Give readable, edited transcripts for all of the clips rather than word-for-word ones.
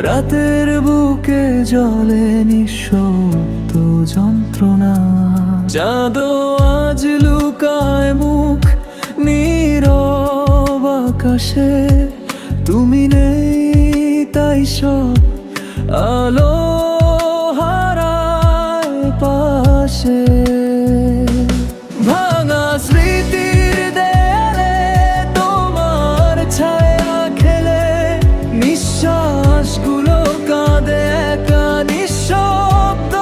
রাতের বুকে জ্বলে নিঃশব্দ যন্ত্রণা। চাঁদও আজ লুকায় মুখ নীরব আকাশে। তুমি নেই তাই সব আলো হারায় পাশে। ভাঙা স্মৃতির দেয়ালে তোমার ছায়া খেলে, নিঃশ্বাসগুলো কাঁদে একা নিঃশব্দ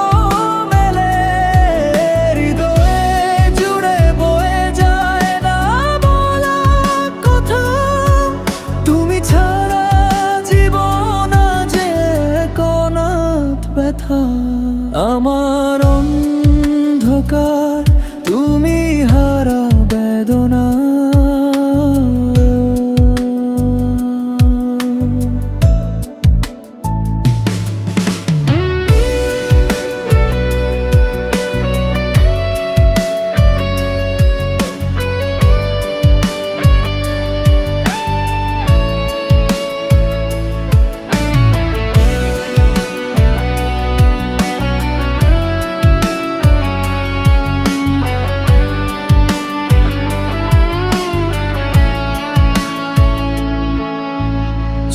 মেলে। হৃদয়ে জুড়ে বয়ে যায় না বলা কথা, তুমি ছাড়া জীবন যে কোনাত ব্যথা। আমার অন্ধকার তুমি হারা বেদনা।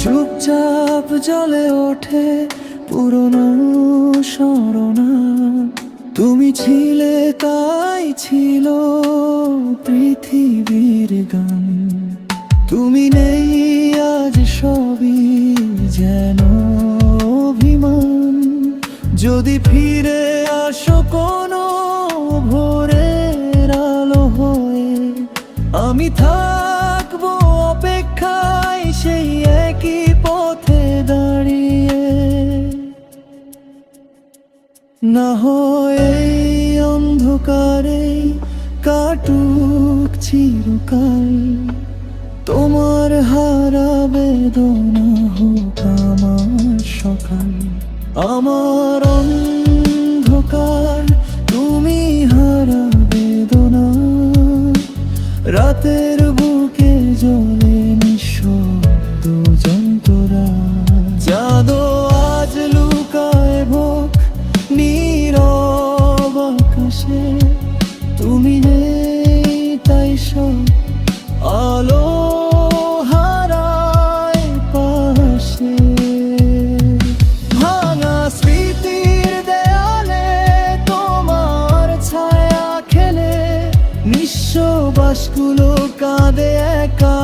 চুপচাপ জলে ওঠে পুরনো স্মরণা। তুমি ছিলে তাই ছিল পৃথিবীর গান। তুমি নেই আজ সবই যেন অভিমান। যদি ফিরে আসো কোনো ভোরের আলো হয়ে, আমি থাকবো অপেক্ষায় সেই একই পথে দাঁড়িয়ে। না হয় এই অন্ধকারে কাটুক চিরকাল, তোমার হারা বেদনা হোক আমার সকাল। আমার অন্ধকার তুমি হারা বেদনা। রাতের বুকে জ্বলে নিঃশব্দ যন্ত্রণা। চাঁদও আজ লুকায় ভোগ নীরব আকাশে। তুমি নেই তাই সব আলো হারায় পাশে। ভাঙা স্মৃতির দেয়ালে তোমার ছায়া খেলে, নিঃশ্বাসগুলো কাঁদে একা